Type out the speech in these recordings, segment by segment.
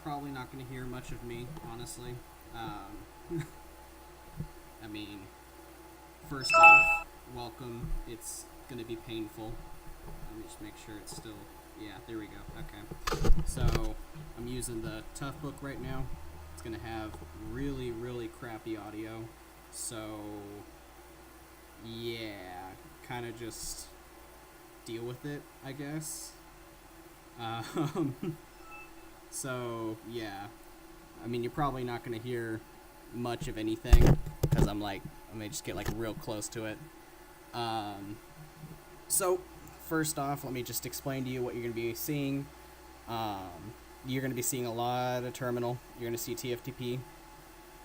probably not going to hear much of me, honestly. I mean, first off, welcome. It's going to be painful. Let me just make sure it's still... Yeah, there we go. Okay. So, I'm using the Tough Book right now. It's going to have really, really crappy audio. So, yeah, kind of just deal with it, I guess. So, yeah. I mean, you're probably not going to hear much of anything, because I'm going to just get, real close to it. So, first off, let me just explain to you what you're going to be seeing. You're going to be seeing a lot of terminal. You're going to see TFTP.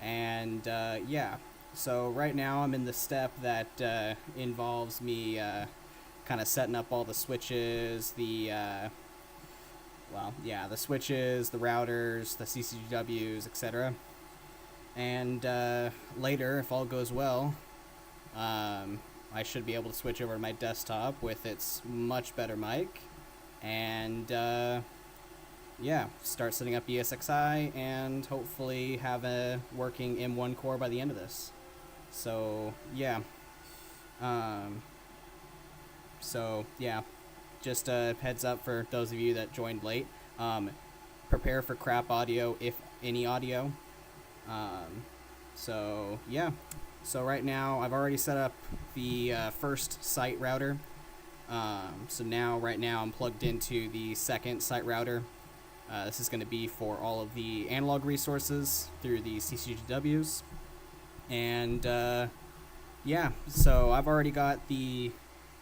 And, yeah. So, right now, I'm in the step that involves me kind of setting up all the switches, the switches, the routers, the CCGWs, etc. And later, if all goes well, I should be able to switch over to my desktop with its much better mic, and start setting up ESXi and hopefully have a working M1 core by the end of this. So yeah. Just a heads up for those of you that joined late. Prepare for crap audio, if any audio. So right now I've already set up the first site router. Right now I'm plugged into the second site router. This is going to be for all of the analog resources through the CCGWs. And so I've already got the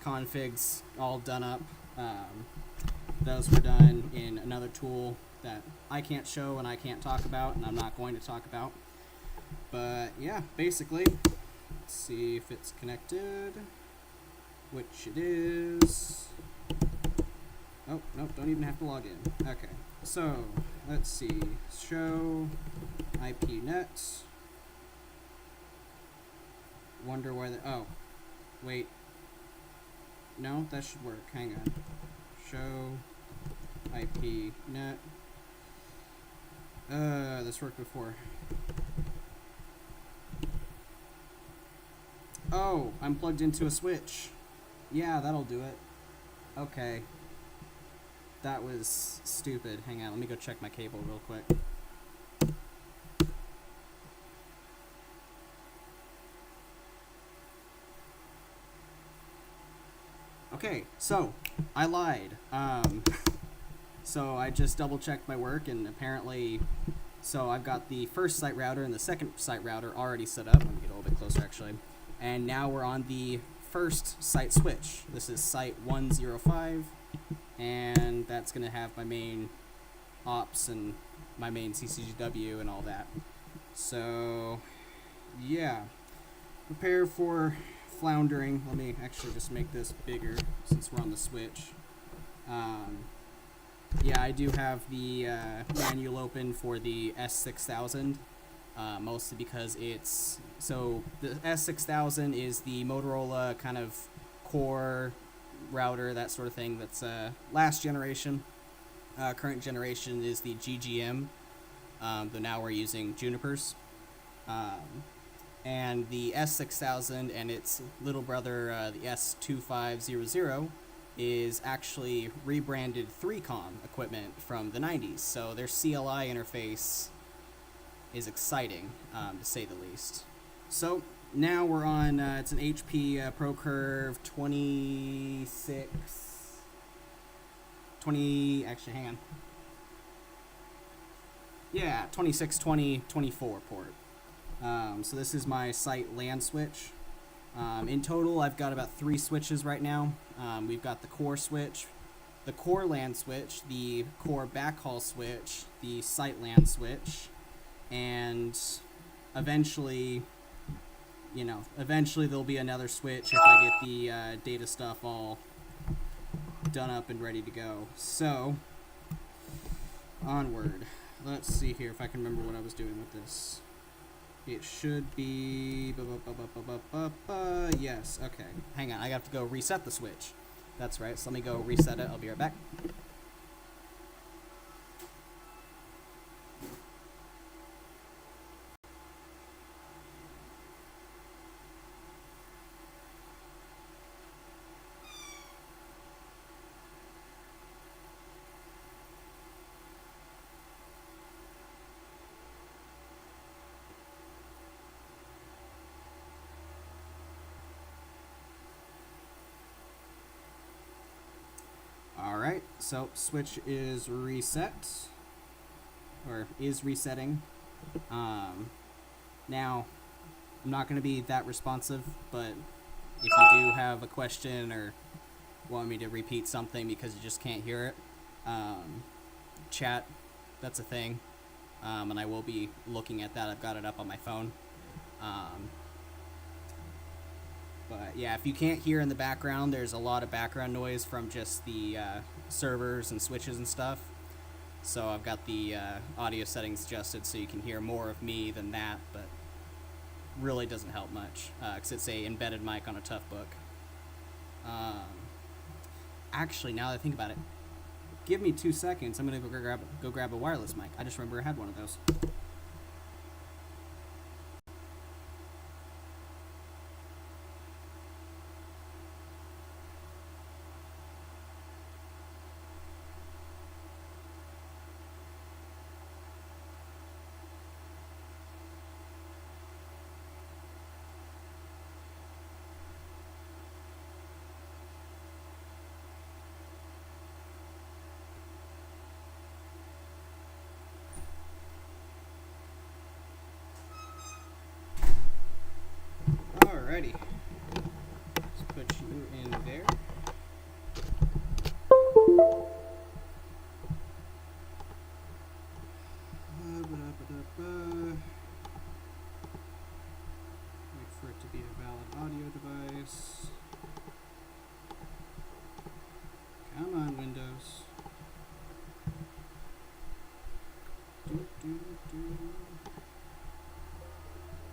configs all done up. Those were done in another tool that I can't show and I can't talk about, and I'm not going to talk about. But yeah, basically, let's see if it's connected, which it is. Oh, no, don't even have to log in. Okay, so let's see, show IPnet. Wonder why oh, wait. No, that should work. Hang on. Show IPnet. This worked before. Oh, I'm plugged into a switch. Yeah, that'll do it. Okay. That was stupid. Hang on, let me go check my cable real quick. Okay, so I lied. So I just double checked my work, and apparently, so I've got the first site router and the second site router already set up. Let me get a little bit closer actually. And now we're on the first site switch. This is site 105, and that's going to have my main ops and my main CCGW and all that. So, yeah. Prepare for floundering. Let me actually just make this bigger since we're on the switch. I do have the manual open for the S6000, mostly because it's... So the S6000 is the Motorola kind of core router, that sort of thing. That's last generation. Current generation is the GGM, though now we're using Junipers. And the S6000 and its little brother, the S2500, is actually rebranded 3Com equipment from the 90s. So their CLI interface is exciting, to say the least. So now we're on, it's an HP ProCurve 262024 port. So this is my site LAN switch. In total, I've got about 3 switches right now. We've got the core switch, the core LAN switch, the core backhaul switch, the site LAN switch, and eventually there'll be another switch if I get the data stuff all done up and ready to go. So, onward. Let's see here if I can remember what I was doing with this. It should be... Yes, okay. Hang on, I have to go reset the switch. That's right, so let me go reset it. I'll be right back. so switch is reset, or is resetting. Now, I'm not going to be that responsive, but if you do have a question or want me to repeat something because you just can't hear it, chat, that's a thing, and I will be looking at that. I've got it up on my phone. But yeah, if you can't hear in the background, there's a lot of background noise from just the servers and switches and stuff. So I've got the audio settings adjusted so you can hear more of me than that, but really doesn't help much because it's a embedded mic on a Toughbook. Actually, now that I think about it, give me 2 seconds. I'm gonna go grab a wireless mic. I just remember I had one of those. Alrighty. Let's put you in there. Wait for it to be a valid audio device. Come on, Windows.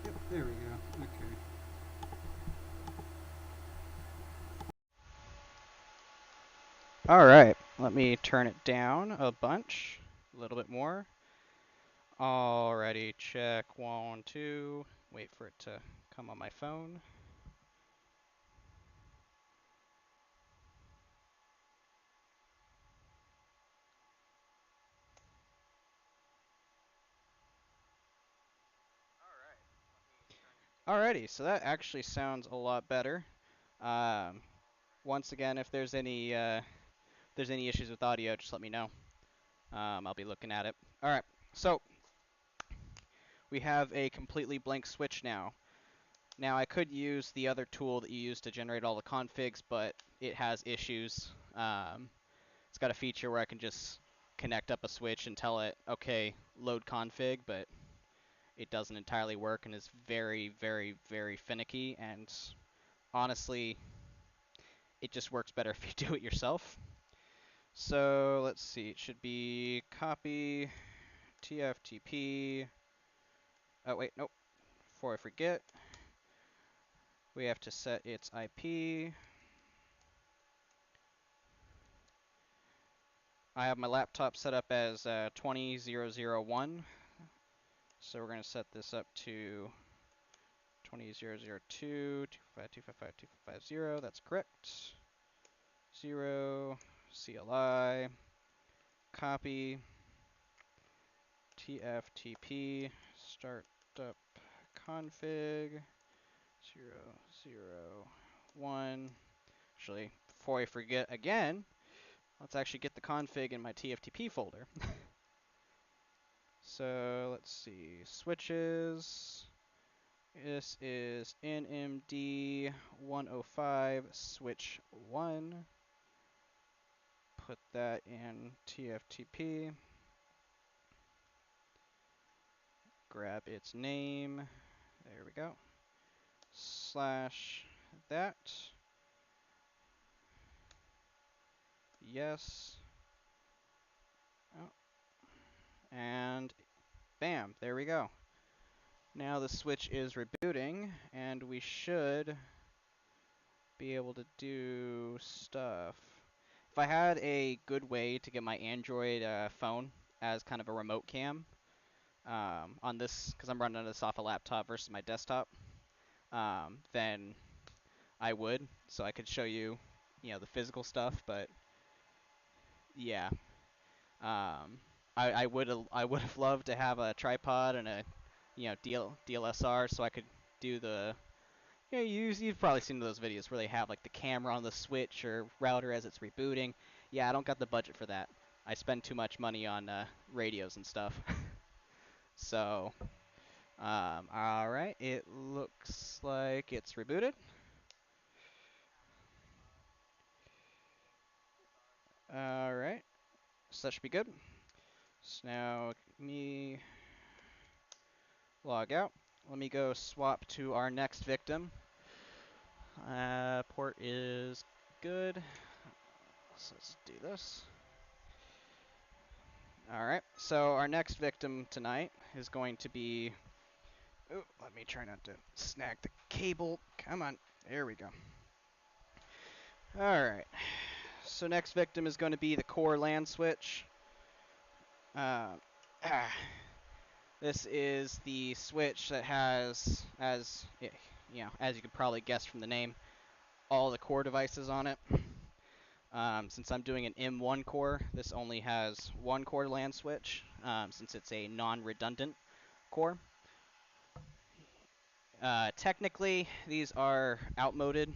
Yep, there we go. Okay. Alright, let me turn it down a bunch, a little bit more. Alrighty, check 1, 2. Wait for it to come on my phone. Alrighty, so that actually sounds a lot better. Once again, if there's any issues with audio, just let me know. I'll be looking at it. Alright, so we have a completely blank switch now. Now I could use the other tool that you use to generate all the configs, but it has issues. It's got a feature where I can just connect up a switch and tell it, okay, load config, but it doesn't entirely work and is very, very, very finicky. And honestly, it just works better if you do it yourself. So let's see, it should be copy TFTP. Oh wait, nope. Before I forget, we have to set its IP. I have my laptop set up as 20001. So we're going to set this up to 20002, 255, that's correct. 0, CLI, copy, TFTP, startup config, 001. Actually, before I forget again, let's actually get the config in my TFTP folder. So let's see, switches. This is NMD 105 switch 1. Put that in TFTP. Grab its name. There we go. Slash that. Yes. Oh. And bam, there we go. Now the switch is rebooting, and we should be able to do stuff. If I had a good way to get my Android phone as kind of a remote cam on this, because I'm running this off a laptop versus my desktop, then I would, so I could show you, the physical stuff. But yeah, I would have loved to have a tripod and a DLSR so I could do the you've probably seen those videos where they have like the camera on the switch or router as it's rebooting. Yeah, I don't got the budget for that. I spend too much money on radios and stuff. So, all right, it looks like it's rebooted. All right, so that should be good. So now let me log out. Let me go swap to our next victim. Port is good. So let's do this. All right, so our next victim tonight is going to be... Oh, let me try not to snag the cable. Come on, there we go. All right, so next victim is going to be the core LAN switch. This is the switch that has, as you can probably guess from the name, all the core devices on it. Since I'm doing an M1 core, this only has one core LAN switch, since it's a non-redundant core. Technically, these are outmoded.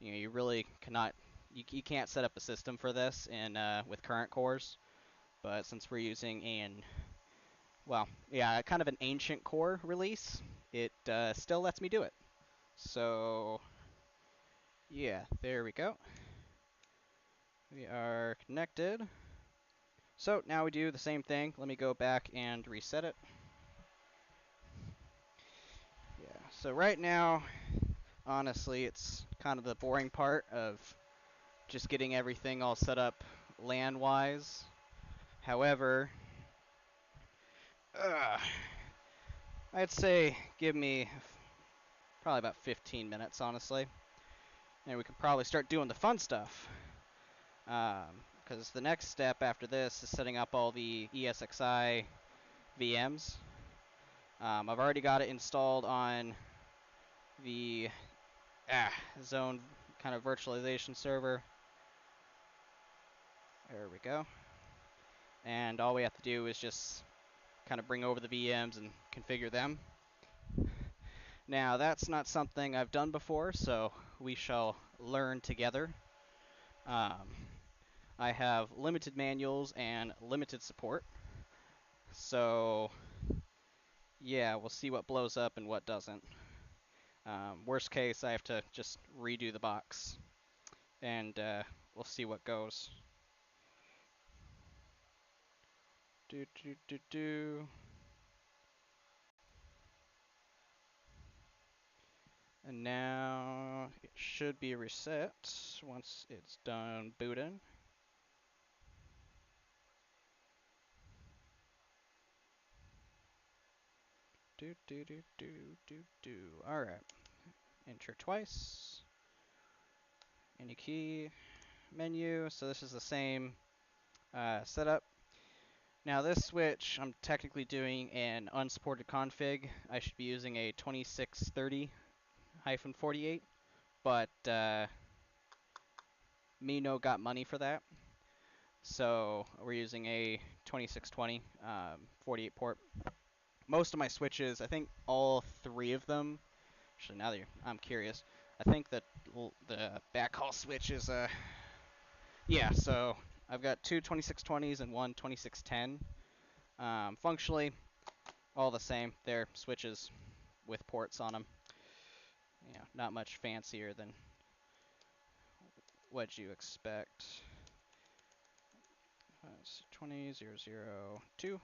You really cannot, you can't set up a system for this with current cores. But since we're using kind of an ancient core release, it still lets me do it. So, yeah, there we go. We are connected. So now we do the same thing. Let me go back and reset it. Yeah, so right now, honestly, it's kind of the boring part of just getting everything all set up LAN-wise. However, I'd say give me probably about 15 minutes, honestly. And we could probably start doing the fun stuff. Because the next step after this is setting up all the ESXi VMs. I've already got it installed on the zone kind of virtualization server. There we go. And all we have to do is just kind of bring over the VMs and configure them. Now, that's not something I've done before, so we shall learn together. I have limited manuals and limited support. So, yeah, we'll see what blows up and what doesn't. Worst case, I have to just redo the box. And we'll see what goes. And now it should be reset once it's done booting. Alright. Enter twice. Any key. Menu. So this is the same setup. Now this switch, I'm technically doing an unsupported config. I should be using a 2630-48, but me no got money for that. So we're using a 2620 48 port. Most of my switches, I think all three of them, actually now that I'm curious, I think that the backhaul switch is yeah, so I've got two 2620s and one 2610. Functionally, all the same. They're switches with ports on them. Not much fancier than what you expect. 20002.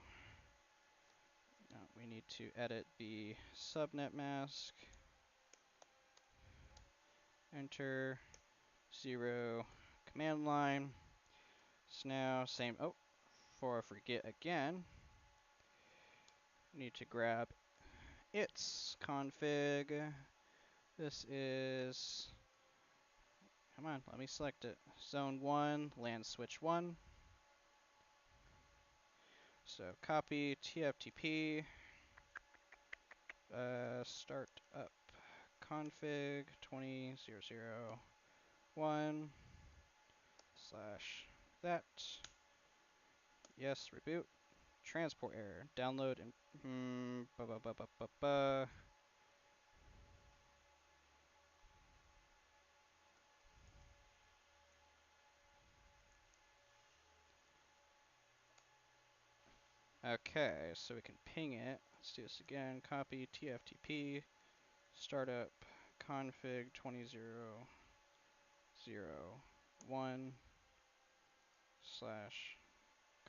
Now we need to edit the subnet mask. Enter 0 command line. So now same. Oh, before I forget again, need to grab its config. This is, come on, let me select it. Zone 1, LAN switch 1. So copy TFTP, start up config 20001 / that. Yes, reboot. Transport error. Download and Okay, so we can ping it. Let's do this again. Copy TFTP startup config 20.0.0.1 slash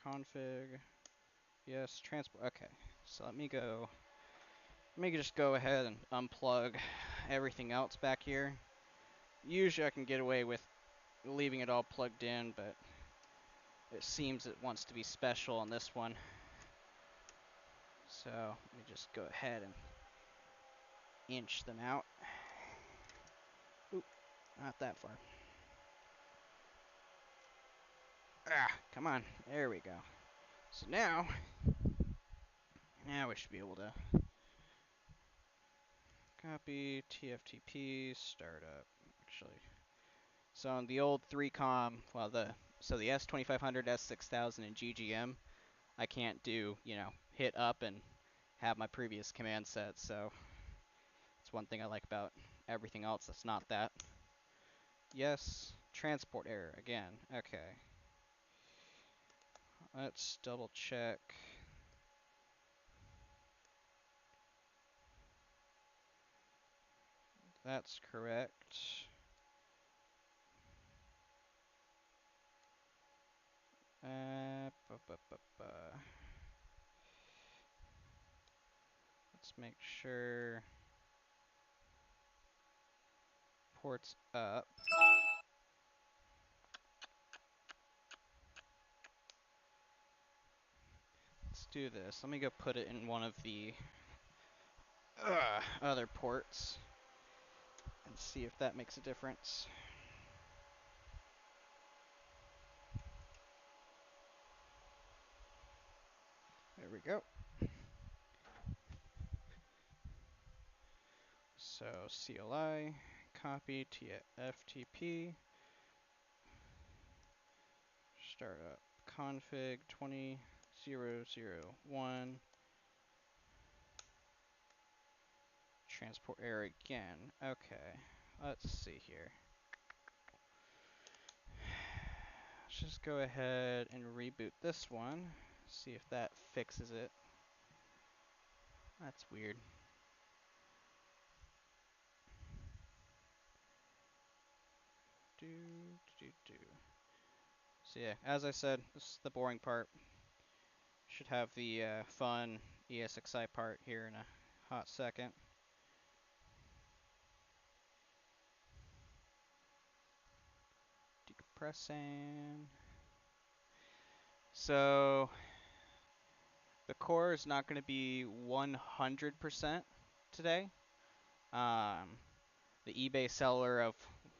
config. Yes, transport. Okay, so let me just go ahead and unplug everything else back here. Usually I can get away with leaving it all plugged in, but it seems it wants to be special on this one. So let me just go ahead and inch them out. Oop, not that far. Ah, come on. There we go. So now we should be able to copy TFTP startup. Actually, so on the old 3Com, well, the S2500, S6000, and GGM, I can't do, hit up and have my previous command set. So it's one thing I like about everything else that's not that. Yes, transport error again. Okay. Let's double check. That's correct. Uh, bu- bu- bu- bu. Let's make sure ports up. Let's do this. Let me go put it in one of the other ports and see if that makes a difference. There we go. So CLI, copy FTP, startup config 20.0.0.1, transport error again. Okay, let's see here. Let's just go ahead and reboot this one, see if that fixes it. That's weird. So yeah, as I said, this is the boring part. Should have the fun ESXi part here in a hot second. Decompressing. So the core is not going to be 100% today. The eBay seller of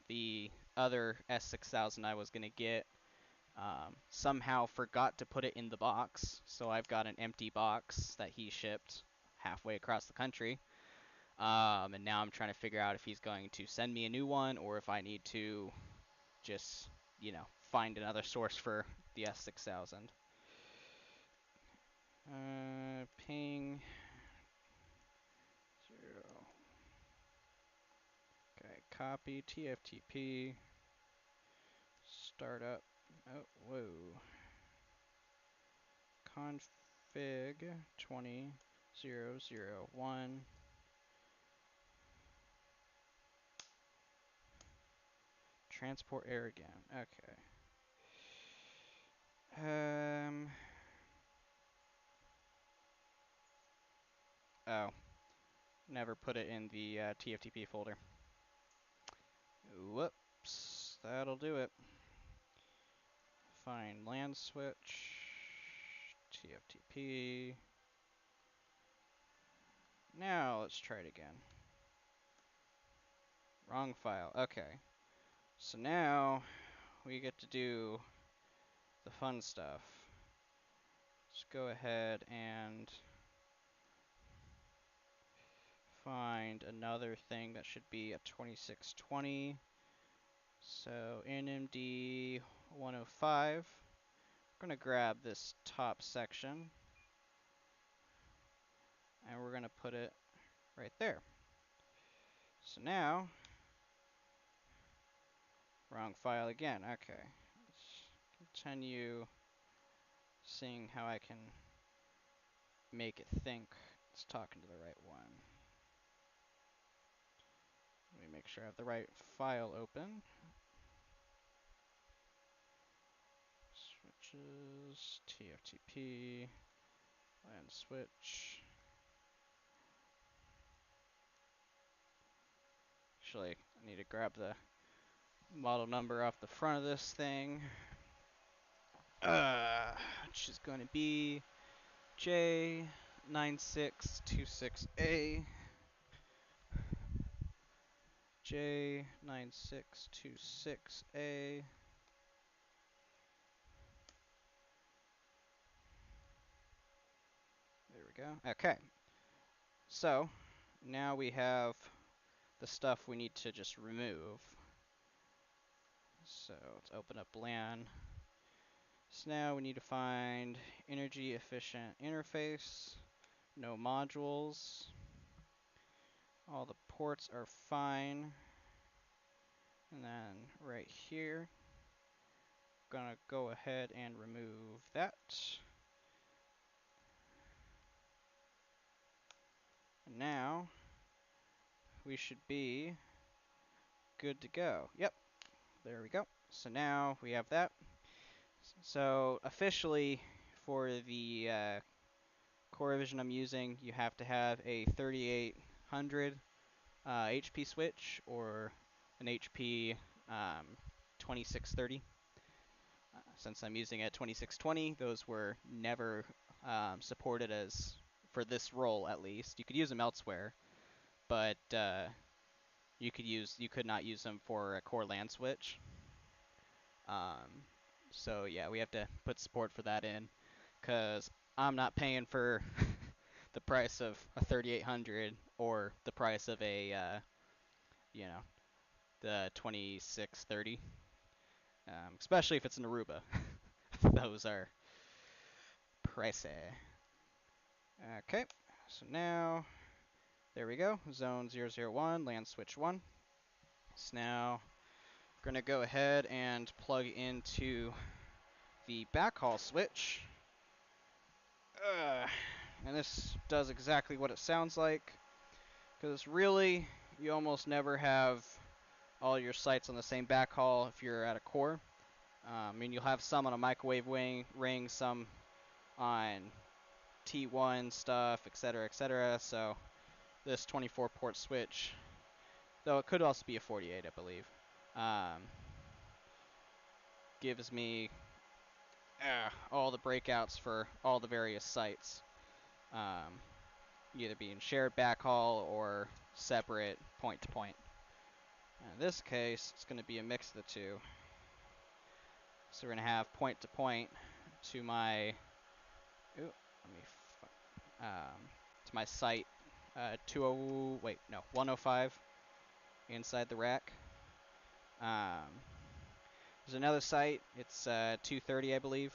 the other S6000 I was going to get somehow forgot to put it in the box, so I've got an empty box that he shipped halfway across the country. And now I'm trying to figure out if he's going to send me a new one or if I need to just, find another source for the S6000. Ping 0. Okay, copy TFTP. Startup. Oh, whoa. Config 20.0.0.1. Transport error again. Okay. Oh. Never put it in the TFTP folder. Whoops. That'll do it. Find LAN switch. TFTP. Now let's try it again. Wrong file. Okay. So now we get to do the fun stuff. Let's go ahead and find another thing that should be a 2620. So NMD 105. We're going to grab this top section and we're going to put it right there. So now, wrong file again. Okay. Let's continue seeing how I can make it think it's talking to the right one. Let me make sure I have the right file open. Switches, TFTP, LAN switch. Actually, I need to grab the model number off the front of this thing, which is going to be J9626A. J9626A. There we go. Okay. So, now we have the stuff we need to just remove. So, let's open up LAN. So now we need to find energy efficient interface, no modules. All the ports are fine. And then right here, gonna go ahead and remove that. And now we should be good to go. Yep, there we go. So now we have that. So officially for the core revision I'm using, you have to have a 3800 HP switch or an HP 2630. Since I'm using a 2620, those were never supported as for this role at least. You could use them elsewhere, but you could not use them for a core LAN switch. So yeah, we have to put support for that in, because I'm not paying for the price of a 3800 or the price of a the 2630, especially if it's an Aruba. Those are pricey. Okay, so now there we go. Zone 001, LAN switch 1. So now we're going to go ahead and plug into the backhaul switch. And this does exactly what it sounds like, because really you almost never have all your sites on the same backhaul if you're at a core. I mean, you'll have some on a microwave ring, some on T1 stuff, etc., etc. So this 24 port switch, though it could also be a 48, I believe, gives me all the breakouts for all the various sites, either being shared backhaul or separate point to point. In this case, it's going to be a mix of the two. So we're going to have point to point to my to my site 105 inside the rack. There's another site, it's 230, I believe.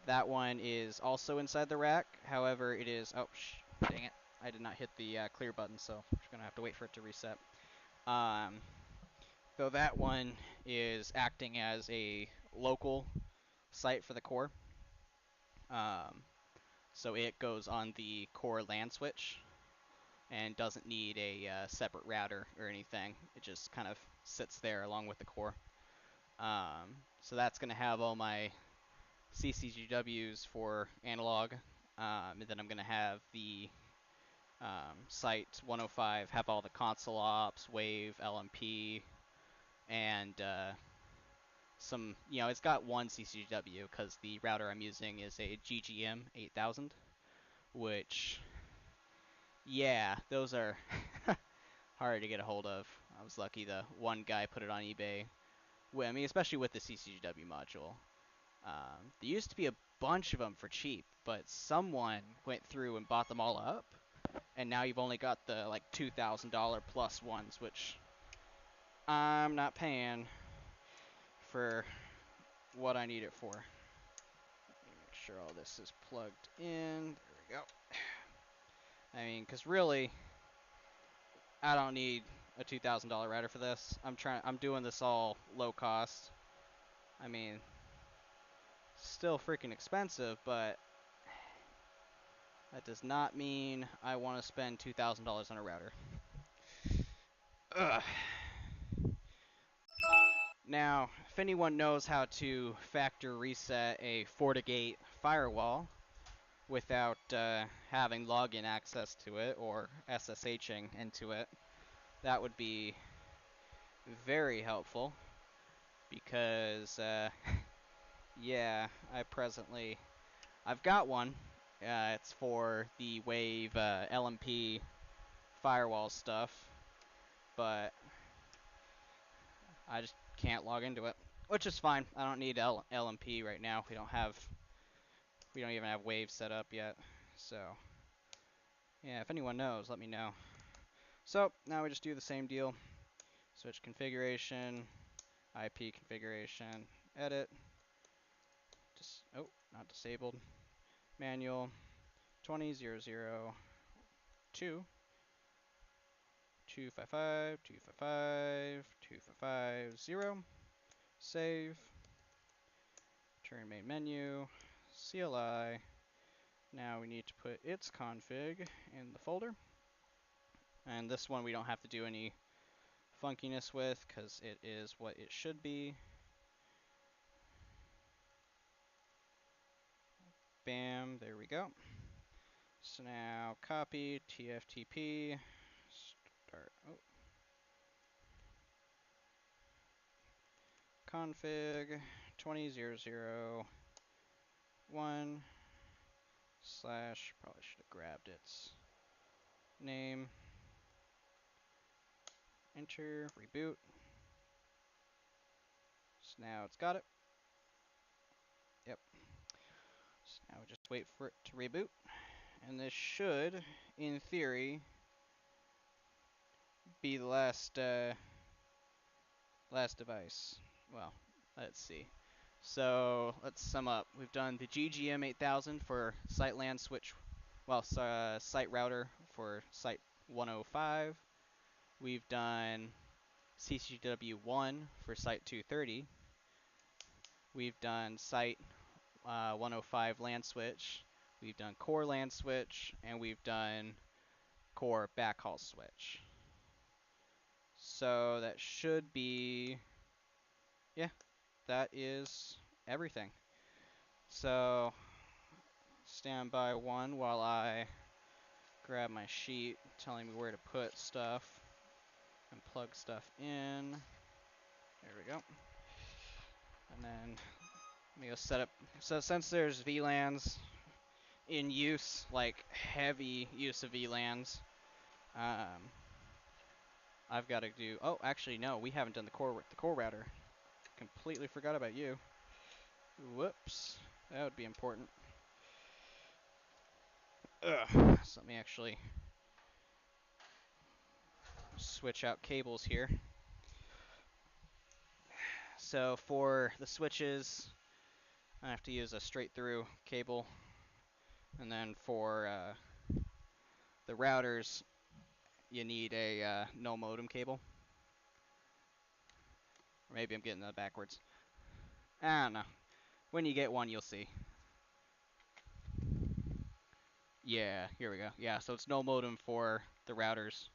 That one is also inside the rack. However, it is, dang it, I did not hit the clear button, so I'm just gonna have to wait for it to reset. Though that one is acting as a local site for the core. So it goes on the core LAN switch and doesn't need a separate router or anything. It just kind of sits there along with the core. So that's going to have all my CCGWs for analog. And then I'm going to have the site 105 have all the console ops, wave, LMP, and some, it's got one CCGW because the router I'm using is a GGM 8000, which, yeah, those are hard to get a hold of. I was lucky the one guy put it on eBay. I mean, especially with the CCGW module. There used to be a bunch of them for cheap, but someone went through and bought them all up, and now you've only got the like $2,000 plus ones, which I'm not paying for what I need it for. Let me make sure all this is plugged in. There we go. I mean, because really, I don't need a $2,000 router for this. I'm doing this all low cost. I mean, still freaking expensive, but That does not mean I want to spend $2,000 on a router. Ugh. Now, if anyone knows how to factor reset a FortiGate firewall without having login access to it or SSHing into it, that would be very helpful because, yeah, I've got one. It's for the Wave LMP firewall stuff, but I just can't log into it, which is fine. I don't need LMP right now. We don't even have Wave set up yet. So, yeah, if anyone knows, let me know. So, now we just do the same deal. Switch configuration, IP configuration, edit. Just, oh, not disabled. Manual 20.0.0.2, 255, 255, 255.0. Save. Turn main menu. CLI. Now we need to put its config in the folder. And this one we don't have to do any funkiness with because it is what it should be. Bam, there we go. So now copy TFTP, start, config 20.0.0.1 slash, probably should have grabbed its name, enter, reboot. So now it's got it. Yep. So now we just wait for it to reboot. And this should, in theory, be the last device. Well, let's see. So let's sum up. We've done the GGM 8000 for site LAN switch, well, site router for site 105. We've done CCW1 for site 230. We've done site 105 LAN switch. We've done core LAN switch, and we've done core backhaul switch. So that should be, yeah, that is everything. So stand by one while I grab my sheet telling me where to put stuff and plug stuff in. There we go. And then let me go set up. So since there's VLANs in use, like heavy use of VLANs, I've got to do. Oh, actually no, we haven't done the core router. Completely forgot about you. Whoops, that would be important. Ugh. So let me actually switch out cables here. So for the switches, I have to use a straight through cable. And then for the routers, you need a no modem cable. Or maybe I'm getting that backwards. I don't know. When you get one, you'll see. Yeah, here we go. Yeah, so it's no modem for the routers.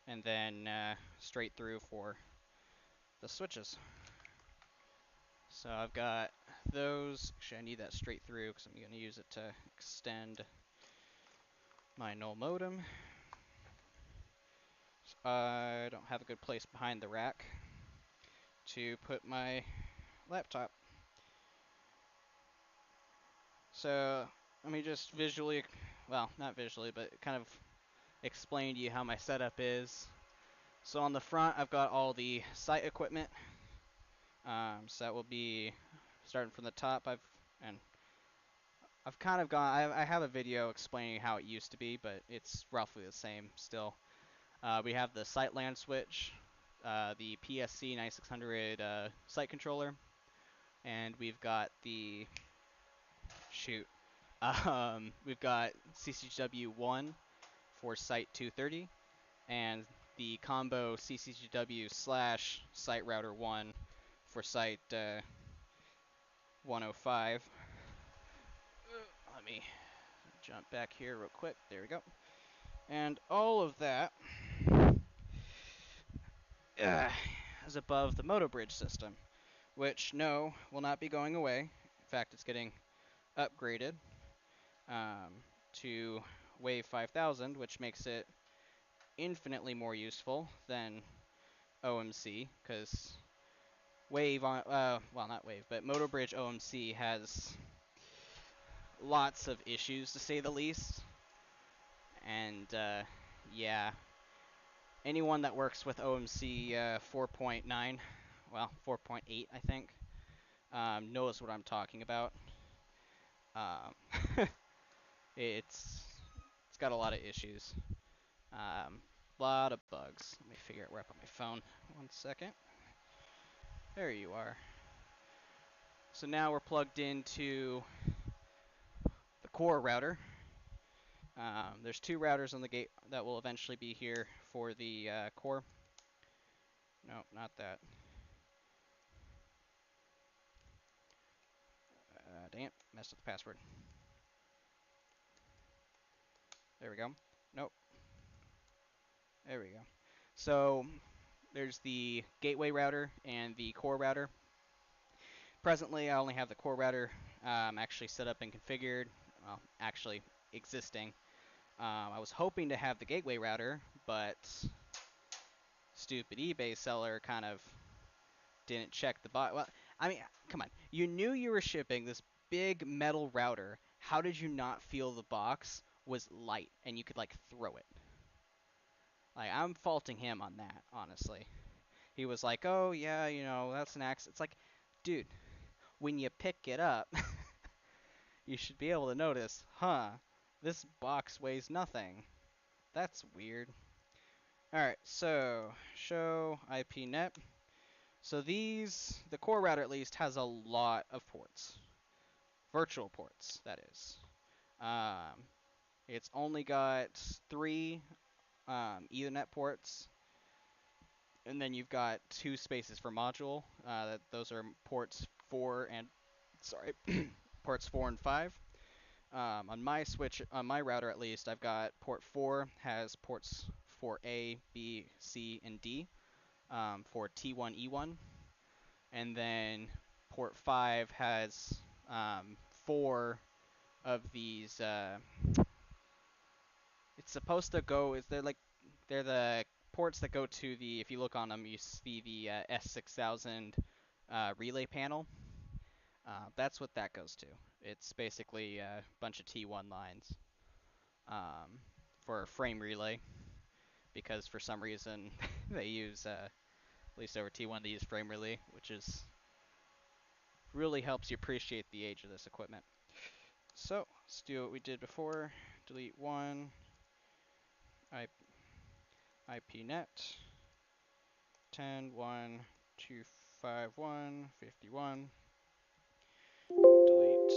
And then straight through for the switches. So I've got those. Actually, I need that straight through because I'm going to use it to extend my null modem. I don't have a good place behind the rack to put my laptop. So let me just visually, well, not visually, but kind of explain to you how my setup is. So on the front, I've got all the site equipment. So that will be starting from the top. I've kind of gone. I have a video explaining how it used to be, but it's roughly the same still. We have the site LAN switch, the PSC 9600 site controller, and we've got the we've got CCW1 for site 230, and the combo CCW slash site router 1 for site 105. Let me jump back here real quick. There we go. And all of that is above the moto bridge system, which, no, will not be going away. In fact, it's getting upgraded to Wave 5000, which makes it infinitely more useful than OMC, because Wave on, well, not Wave, but Moto Bridge OMC has lots of issues, to say the least. And, yeah, anyone that works with OMC 4.9, well, 4.8, I think, knows what I'm talking about. Um, it's got a lot of issues. Lot of bugs. Let me figure out where up on my phone. 1 second. There you are. So now we're plugged into the core router. There's 2 routers on the gate that will eventually be here for the core. No, not that. Dang it, messed up the password. There we go. Nope. There we go. So there's the gateway router and the core router. Presently, I only have the core router actually set up and configured. Well, actually existing. I was hoping to have the gateway router, but stupid eBay seller kind of didn't check the box. Well, I mean, come on. You knew you were shipping this big metal router. How did you not feel the box was light and you could like throw it? Like, I'm faulting him on that, honestly. He was like, "Oh yeah, you know, that's an accident." It's like, dude, when you pick it up, you should be able to notice, huh? This box weighs nothing. That's weird. Alright, so show IPnet. So the core router at least has a lot of ports. Virtual ports, that is. It's only got 3 Ethernet ports, and then you've got 2 spaces for module. Those are ports 4 and, sorry, ports 4 and 5. On my switch, on my router at least, I've got port 4 has ports for A, B, C, and D for T1, E1. And then port 5 has 4 of these. It's supposed to go. They're the ports that go to the. If you look on them, you see the S6000 relay panel. That's what that goes to. It's basically a bunch of T1 lines for frame relay, because for some reason they use, at least over T1, they use frame relay, which is really helps you appreciate the age of this equipment. So let's do what we did before. Delete 1 IPnet 10.1.251.51. Delete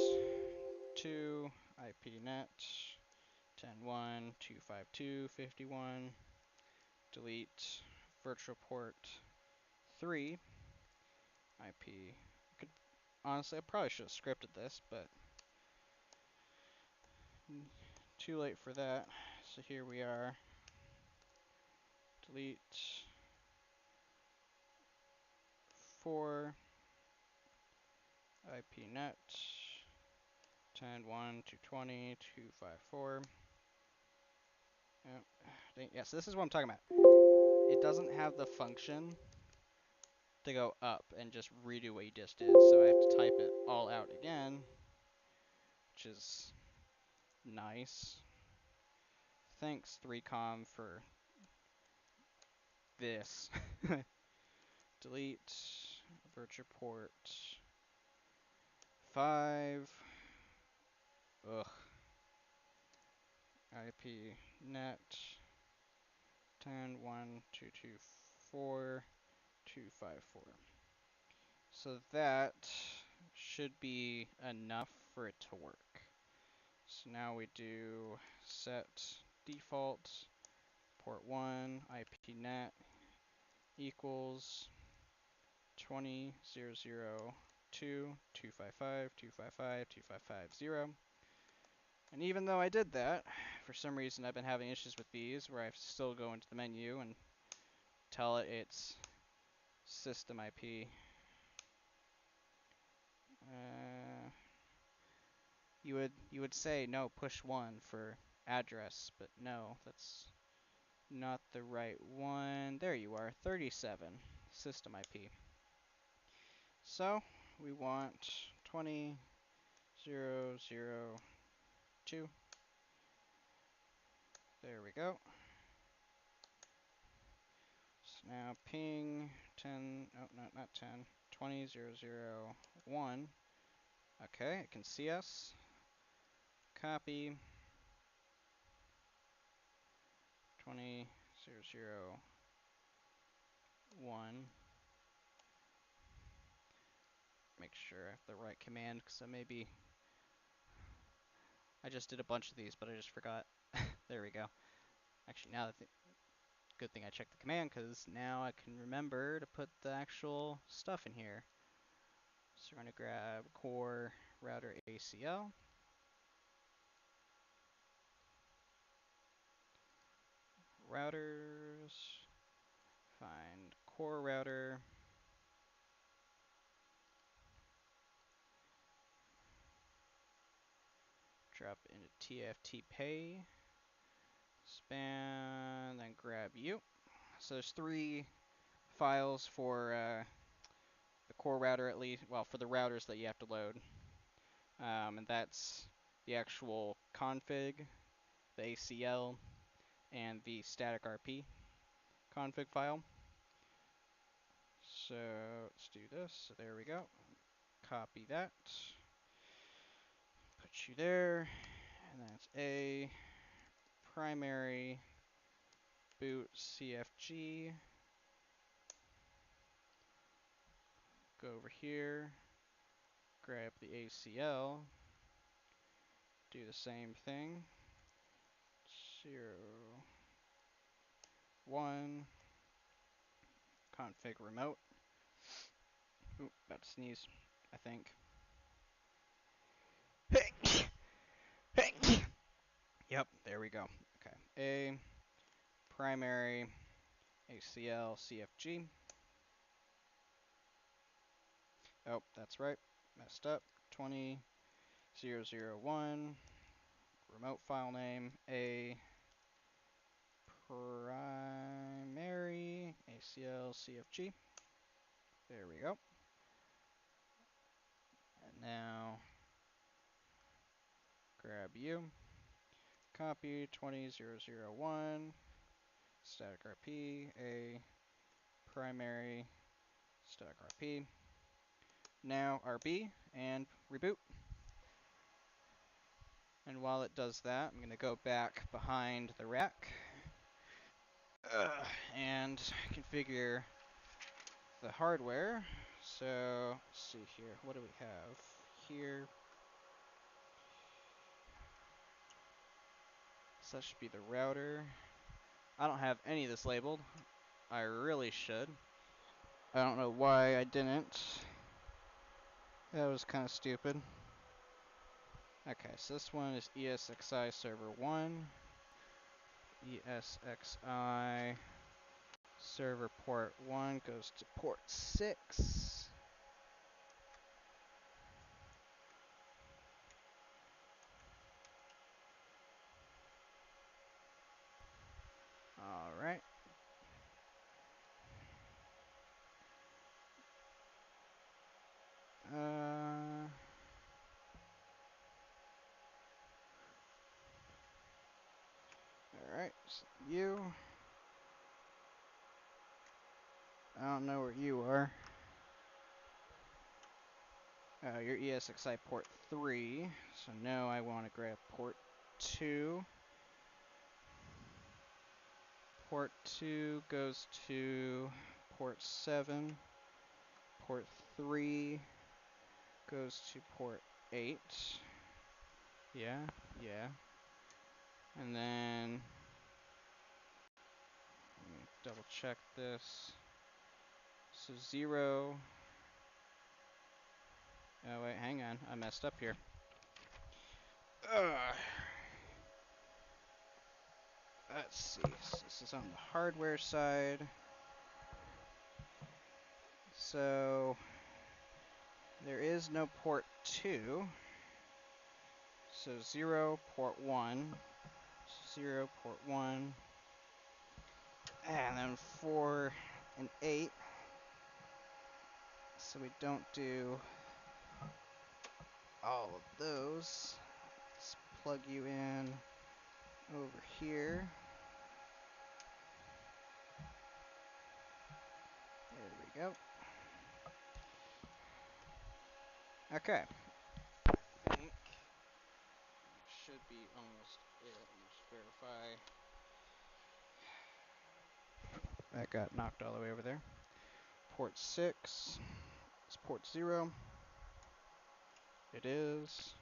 2 IPnet 10.1.252.51. Delete virtual port 3 IP. Honestly, I probably should have scripted this, but too late for that. So here we are. Delete 4 IPnet 10.1.220.254. Yeah, so this is what I'm talking about. It doesn't have the function to go up and just redo what you just did, so I have to type it all out again, which is nice. Thanks 3Com for this. Delete virtual port 5. Ugh. IPnet 10.1.224.254. So that should be enough for it to work. So now we do set default port 1 IPnet equals 20.0.0.2.255.255.255.0. And even though I did that, for some reason I've been having issues with these where I have to still go into the menu and tell it it's system IP. You would say no, push 1 for address, but no, that's not the right one. There you are, 37, system IP. So we want 20.0.0.2. There we go. So now ping 10, oh, no, not 10, 20.0.0.1. Okay, it can see us. Copy 20.0.0.1. Make sure I have the right command, because I just did a bunch of these, but I just forgot. There we go. Actually, now good thing I checked the command, because now I can remember to put the actual stuff in here. So we're going to grab core router ACL. Routers. Find core router. Drop into TFT pay. Span, then grab U. So there's 3 files for the core router, at least, well, for the routers that you have to load. And that's the actual config, the ACL, and the static RP config file. So let's do this. So there we go. Copy that. Put you there. And that's A primary boot CFG. Go over here. Grab the ACL. Do the same thing. 0.1. Config remote. Oop, about to sneeze, I think. Yep, there we go. Okay, A primary ACL CFG. Oh, that's right. Messed up. 20.0.0.1. Remote file name A primary ACL CFG. There we go. And now grab U. Copy 20.0.0.1. Static RP A primary static RP. Now RB and reboot. And while it does that, I'm going to go back behind the rack and configure the hardware. So let's see here. What do we have here? So that should be the router. I don't have any of this labeled. I really should. I don't know why I didn't. That was kind of stupid. Okay, so this one is ESXi server 1. ESXi server port 1 goes to port 6. Alright. Alright, so you. I don't know where you are. You're ESXi port 3. So now I want to grab port 2. Port 2 goes to port 7. Port 3 goes to port 8. Yeah. And then let me double check this. So 0. Oh wait, hang on. I messed up here. let's see. So this is on the hardware side. So there is no port 2. So 0, port 1, 0, port 1, and then 4 and 8. So we don't do all of those. Let's plug you in over here. There we go. Okay. I think should be almost it. Let me just verify. That got knocked all the way over there. Port 6 is port 0. It is.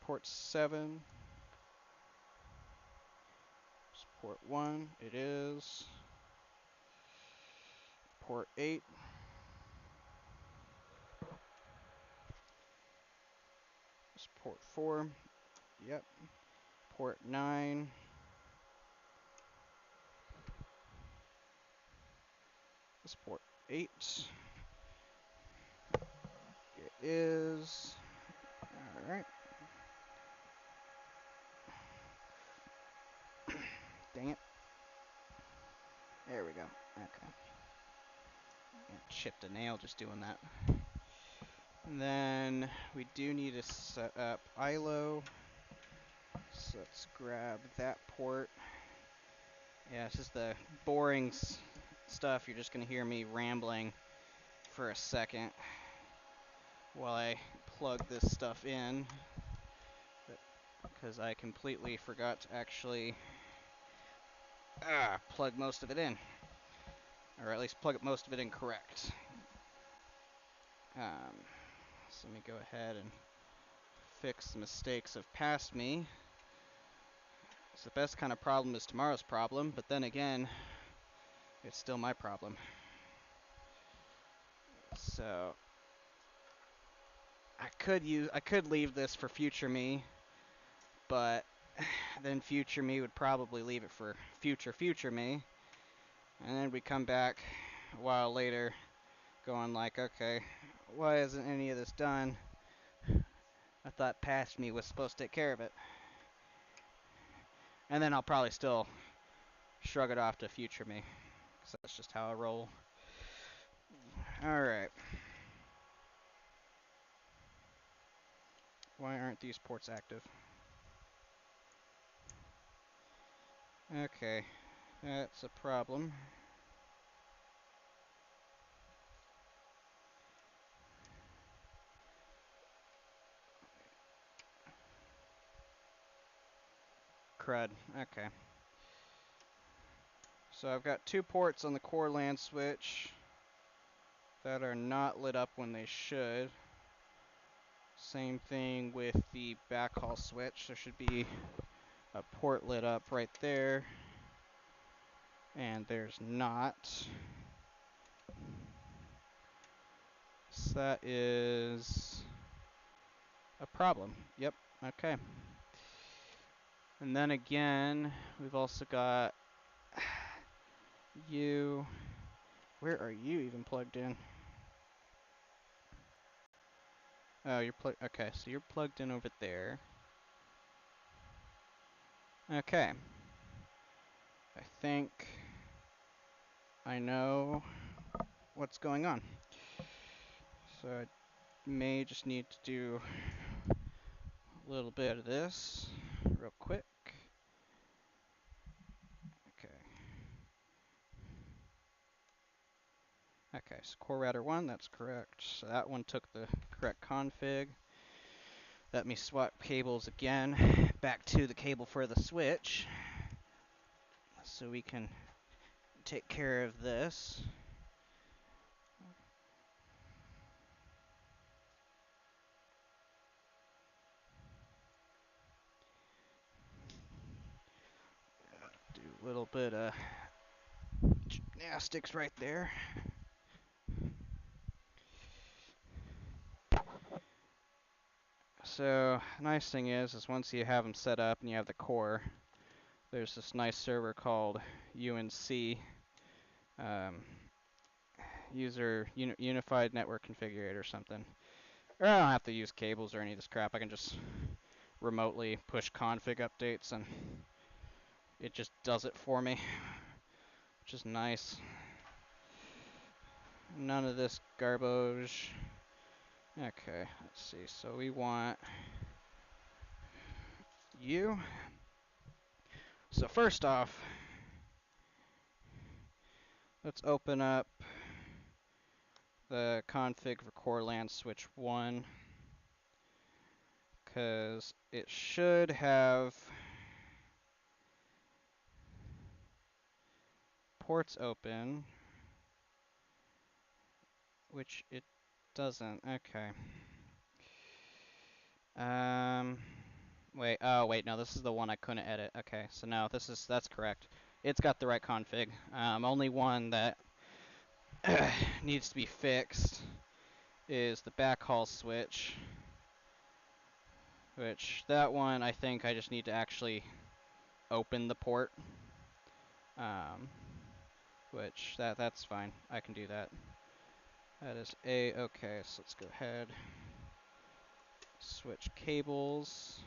Port 7 is port 1. It is. Port 8 is port 4. Yep. Port 9 is port 8. It is. Alright. Dang it. There we go. Okay. I chipped a nail just doing that. And then we do need to set up ILO. So let's grab that port. Yeah, it's just the boring stuff. You're just going to hear me rambling for a second while I plug this stuff in, because I completely forgot to actually plug most of it in, or at least plug most of it in correct. So let me go ahead and fix the mistakes of past me. It's the best kind of problem is tomorrow's problem, but then again, it's still my problem. So I could leave this for future me, but then future me would probably leave it for future me, and then we come back a while later going like, okay, why isn't any of this done? I thought past me was supposed to take care of it. And then I'll probably still shrug it off to future me, because that's just how I roll. Alright. Why aren't these ports active? Okay, that's a problem. Crud. Okay. So I've got 2 ports on the core LAN switch that are not lit up when they should. Same thing with the backhaul switch. There should be a port lit up right there, and there's not. So that is a problem. Yep, okay. And then again, we've also got you. Where are you even plugged in? Oh, you're plugged. Okay, so you're plugged in over there. Okay. I think I know what's going on. So I may just need to do a little bit of this real quick. Okay. Okay, so core router 1, that's correct. So that one took the correct config. Let me swap cables again back to the cable for the switch, so we can take care of this. Do a little bit of gymnastics right there. So nice thing is once you have them set up and you have the core, there's this nice server called UNC, Unified Network Configurator or something. Or I don't have to use cables or any of this crap. I can just remotely push config updates and it just does it for me, which is nice. None of this garbage. Okay, let's see. So we want you. So first off, let's open up the config for core LAN switch 1, because it should have ports open, which it doesn't. Okay. Wait. Oh, wait. No, this is the one I couldn't edit. Okay. So no, that's correct. It's got the right config. Only one that needs to be fixed is the backhaul switch, which that one I think I just need to actually open the port. Which that's fine. I can do that. That is okay. So let's go ahead. Switch cables.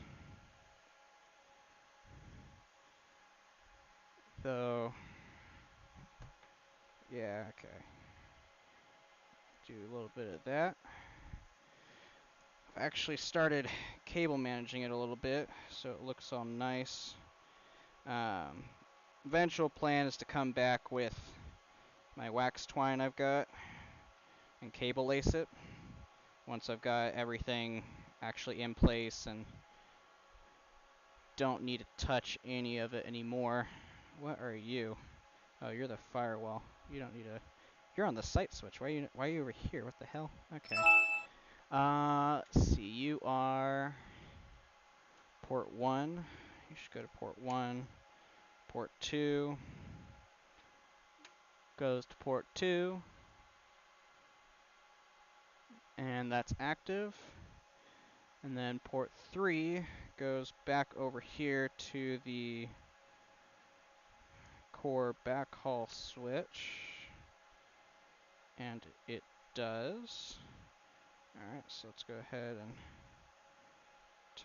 So yeah, okay. Do a little bit of that. I've actually started cable managing it a little bit, so it looks all nice. Eventual plan is to come back with my wax twine I've got and cable lace it once I've got everything actually in place and don't need to touch any of it anymore. What are you? Oh, you're the firewall. You don't need to. You're on the site switch. Why are you over here? What the hell? Okay. Let's see. You are port 1. You should go to port 1. Port 2 goes to port 2. And that's active. And then port 3 goes back over here to the core backhaul switch. And it does. Alright, so let's go ahead and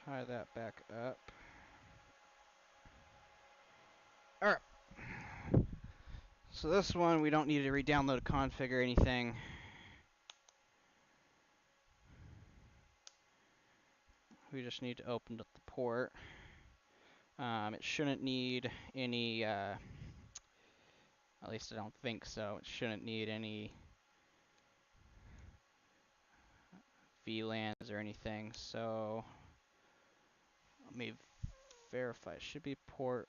tie that back up. Alright. So this one, we don't need to re-download a config or anything. We just need to open up the port. It shouldn't need any, at least I don't think so, it shouldn't need any VLANs or anything. So let me verify. It should be port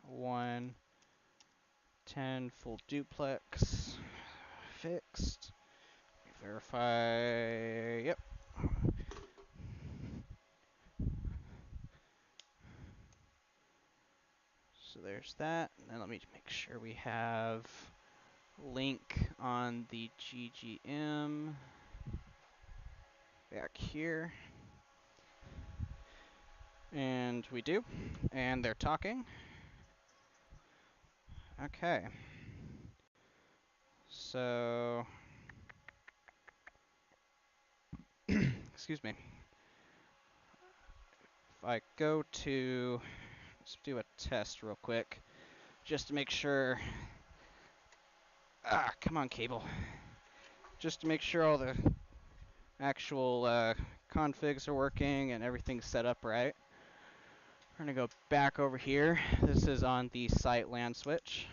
110 full duplex fixed. Verify. Yep. So there's that. And then let me make sure we have link on the GGM back here. And we do. And they're talking. Okay. So, excuse me. If I go to, let's do a test real quick, just to make sure. Come on, cable. Just to make sure all the actual configs are working and everything's set up right. We're gonna go back over here. This is on the site LAN switch.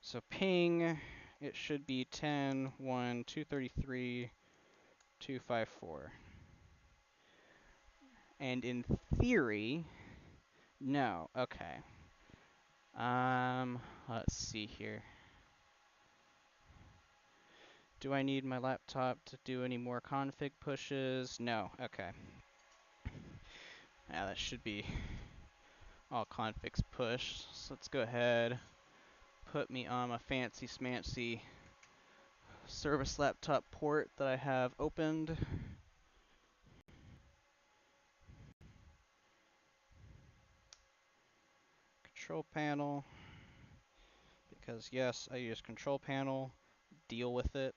So ping, it should be 10.1.233.254. And in theory, no. Okay. Let's see here. Do I need my laptop to do any more config pushes? No. Okay. Yeah, that should be all configs pushed. So let's go ahead, put me on my fancy smancy service laptop port that I have opened. control panel, because yes, I use control panel, deal with it.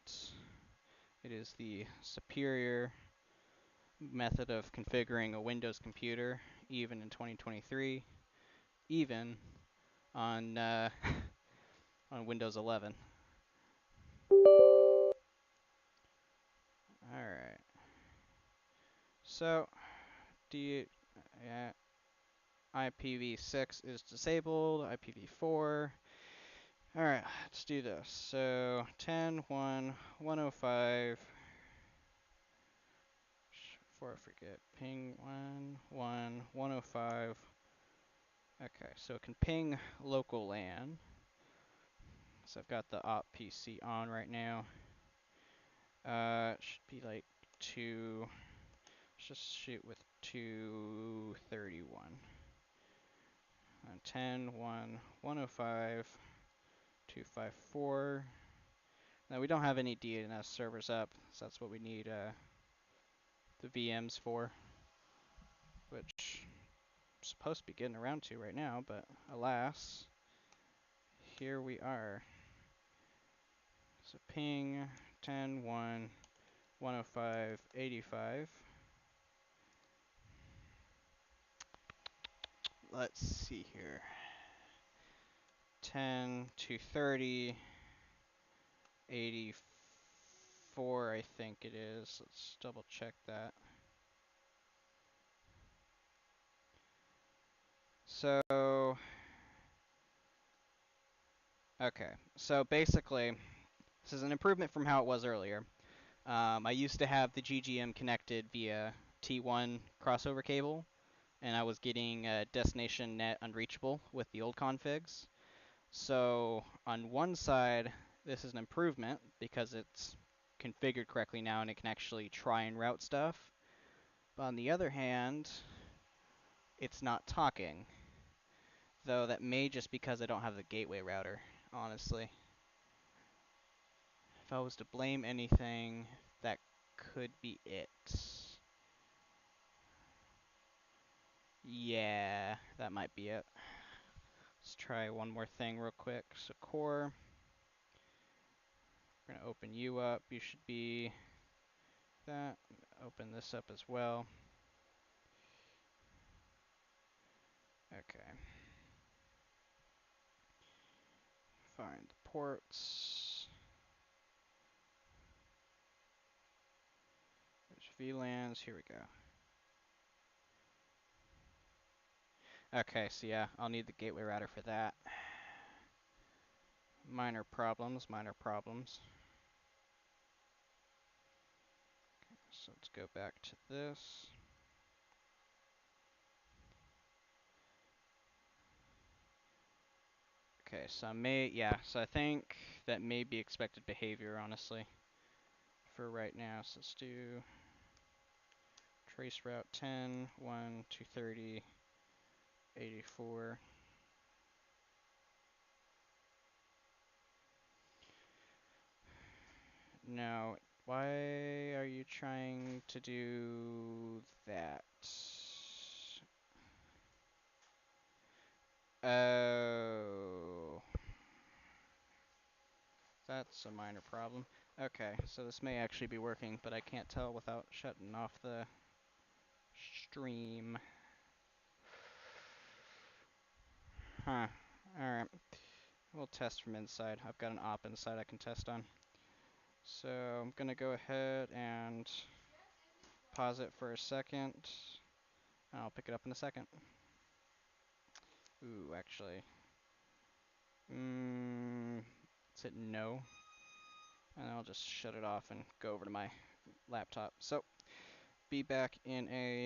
It is the superior method of configuring a Windows computer, even in 2023, even on on Windows 11. All right. So, IPv6 is disabled. IPv4. All right, let's do this. So 10.1.105. Before I forget, ping 1.1.105. Okay, so it can ping local LAN. So I've got the op PC on right now. Should be like 2. Let's just shoot with 231. On 10.1.105. 254. Now we don't have any DNS servers up, so that's what we need the VMs for, which I'm supposed to be getting around to right now, but alas, here we are. So ping 10.1.105.85. Let's see here. 10.230.84, I think it is. Let's double check that. So, okay. So basically, this is an improvement from how it was earlier. I used to have the GGM connected via T1 crossover cable, and I was getting destination net unreachable with the old configs. So on one side, this is an improvement because it's configured correctly now and it can actually try and route stuff. But on the other hand, it's not talking. Though that may just because I don't have the gateway router, honestly. If I was to blame anything, that could be it. Yeah, that might be it. Let's try one more thing real quick. So core, we're gonna open you up. You should be that. Open this up as well. Okay. Find the ports. There's VLANs. Here we go. Okay, so yeah, I'll need the gateway router for that. Minor problems, minor problems. Okay, so let's go back to this. Okay, so so I think that may be expected behavior, honestly, for right now. So let's do trace route 10, 1, 230, 84. Now, why are you trying to do that? Oh, that's a minor problem. Okay, so this may actually be working, but I can't tell without shutting off the stream. Huh. Alright. We'll test from inside. I've got an op inside I can test on. So I'm gonna go ahead and pause it for a second. I'll pick it up in a second. Ooh, actually. Let's hit no. And I'll just shut it off and go over to my laptop. So, be back in a